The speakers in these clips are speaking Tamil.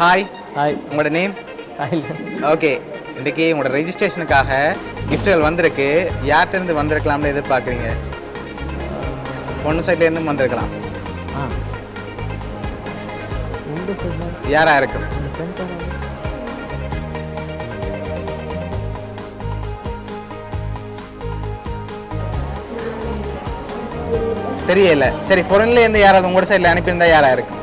ஹாய். ஹாய். உங்களோட நேம்? சாஹில். ஓகே, இன்றைக்கி உங்களோட ரெஜிஸ்ட்ரேஷனுக்காக கிஃப்ட்டுகள் வந்திருக்கு. யார்கிட்டேருந்து வந்திருக்கலாம்னு எதிர்பார்க்குறீங்க? பொண்ணு சைட்லேருந்து வந்திருக்கலாம். யாரா இருக்கும்? தெரியல. சரி, பொருள்லேருந்து யாராவது உங்களோட சைடில் அனுப்பியிருந்தா யாரா இருக்கும்?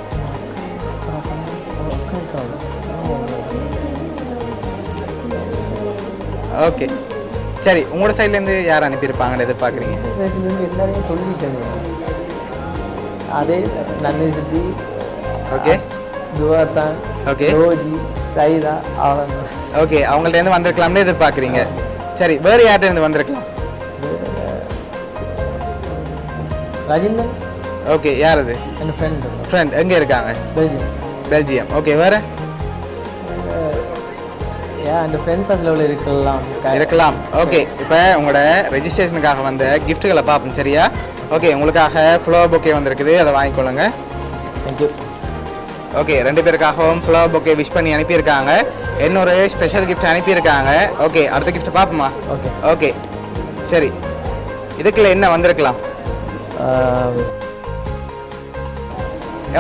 ஓகே, சரி, உங்களோட சைட்லேருந்து யார் அனுப்பியிருப்பாங்கன்னு எதிர்பார்க்குறீங்க? எல்லாரையும் சொல்லிட்டேங்க. அதே நந்தினி சித்தி. ஓகே. துவாத்தான். ஓகே. ரோஜி, சைதா, அவன். ஓகே, அவங்கள்ட்ட வந்திருக்கலாம்னு எதிர்பார்க்குறீங்க. சரி, வேறு யார்கிட்ட வந்திருக்கலாம்? ராஜேந்தன். ஓகே, யார் அது? என் ஃப்ரெண்ட். ஃப்ரெண்ட் எங்கே இருக்காங்க? பெல்ஜியம். பெல்ஜியம். ஓகே, வேறு? அந்த ஃப்ரெண்ட்ஸ் லெவலில் இருக்கலாம். ஓகே, இப்போ உங்களோட ரெஜிஸ்ட்ரேஷனுக்காக வந்த கிஃப்ட்டுகளை பார்ப்போம். சரியா? ஓகே, உங்களுக்காக ஃப்ளவர் பொக்கே வந்திருக்குது, அதை வாங்கிக்கொள்ளுங்க. தேங்க்யூ. ஓகே, 2 பேருக்காகவும் ஃப்ளவர் பொக்கே விஷ் பண்ணி அனுப்பியிருக்காங்க. இன்னொரு ஸ்பெஷல் கிஃப்ட் அனுப்பியிருக்காங்க. ஓகே, அடுத்த கிஃப்ட் பார்ப்போமா? ஓகே. ஓகே, சரி, இதுக்குள்ள என்ன வந்திருக்கலாம்?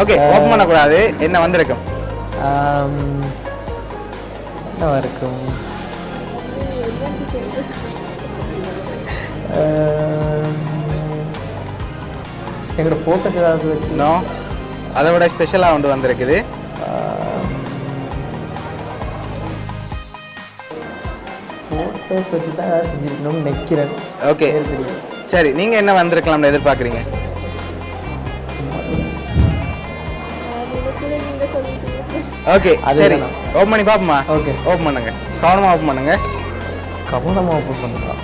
ஓகே, ஓப்பன் பண்ணக்கூடாது. என்ன வந்திருக்கும்? என்னவா இருக்கும்? எங்களோட ஃபோட்டோஸ் ஏதாவது வச்சு? நோ, அதை விட ஸ்பெஷலாக ஒன்று வந்திருக்குது. ஃபோட்டோஸ் வச்சு தான் ஏதாவது செஞ்சுருக்கணும்னு நினைக்கிறேன். ஓகே, சரி, நீங்கள் என்ன வந்திருக்கலாம்னு எதிர்பார்க்குறீங்க? ஓகே, சரி, ஓப்பன் பண்ணி பார்ப்போமா? ஓகே, ஓப்பன் பண்ணுங்க. கவனமாக ஓப்பன் பண்ணுங்க. கவனமாக ஓப்பன் பண்ணலாம்.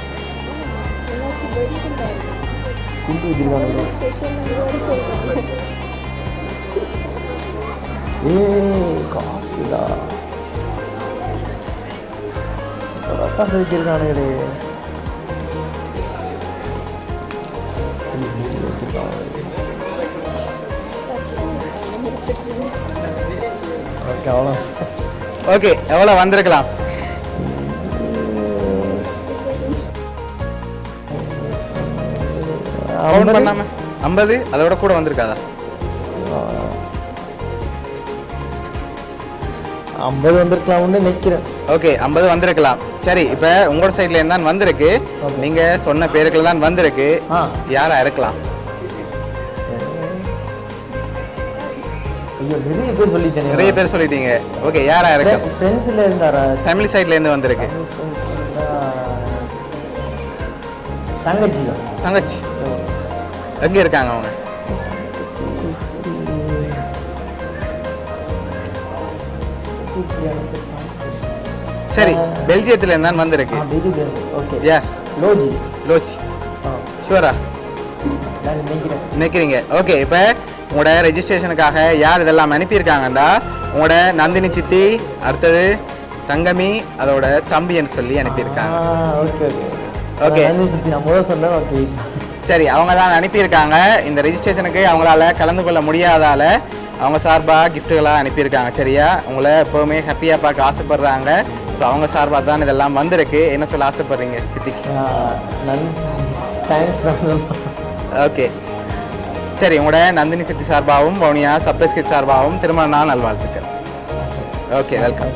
காசுடா, காசு வச்சிருக்கானுங்களே. ஓகே, எவ்வளோ வந்திருக்கலாம்? கவுண்ட் பண்ணாம 50. அதோட கூட வந்திருக்காதா? 50 வந்திருக்கலாம்னு நினைக்கிறேன். ஓகே, 50 வந்திருக்கலாம். சரி, இப்போ உங்களோட சைட்ல இருந்தான் வந்திருக்கு. நீங்க சொன்ன பேருக்குள்ள தான் வந்திருக்கு. யாரா இருக்கலாம்? நிறைய பேர் சொல்லிட்டேன். நிறைய பேர் சொல்லிட்டீங்க. ஓகே, யாரா இருக்கு? ஃப்ரெண்ட்ஸ்ல இருந்தாரா? ஃபேமிலி சைட்ல இருந்து வந்திருக்கு. தங்கச்சி. தங்கச்சி எங்க இருக்காங்க அவங்க? சரி, பெல்ஜியத்துல இருந்தான் வந்திருக்கு. ஓகே. யார்? லோஜி. லோஜி. ஷூரா நினைக்கிறீங்க? ஓகே, இப்போ உங்களோட ரெஜிஸ்ட்ரேஷனுக்காக யார் இதெல்லாம் அனுப்பியிருக்காங்கண்டா, உங்களோட நந்தினி சித்தி, அடுத்தது தங்கமி, அதோட தம்பின்னு சொல்லி அனுப்பியிருக்காங்க. ஓகே, சரி, அவங்க தான் அனுப்பியிருக்காங்க. இந்த ரெஜிஸ்ட்ரேஷனுக்கு அவங்களால கலந்து கொள்ள முடியாதால அவங்க சார்பாக கிஃப்ட்டுகளாக அனுப்பியிருக்காங்க. சரியா? உங்களை எப்போவுமே ஹாப்பியாக பார்க்க ஆசைப்படுறாங்க. ஸோ அவங்க சார்பாக தான் இதெல்லாம் வந்திருக்கு. என்ன சொல்ல ஆசைப்படுறீங்க சித்திக்கு? ஓகே, சரி, உங்களோட நந்தினி சித்தி சார்பாகவும் வவுனியா சர்ப்ரைஸ் கிஃப்ட் சார்பாகவும் திருமண நாள் நல்வாழ்த்துக்கள். Okay, welcome.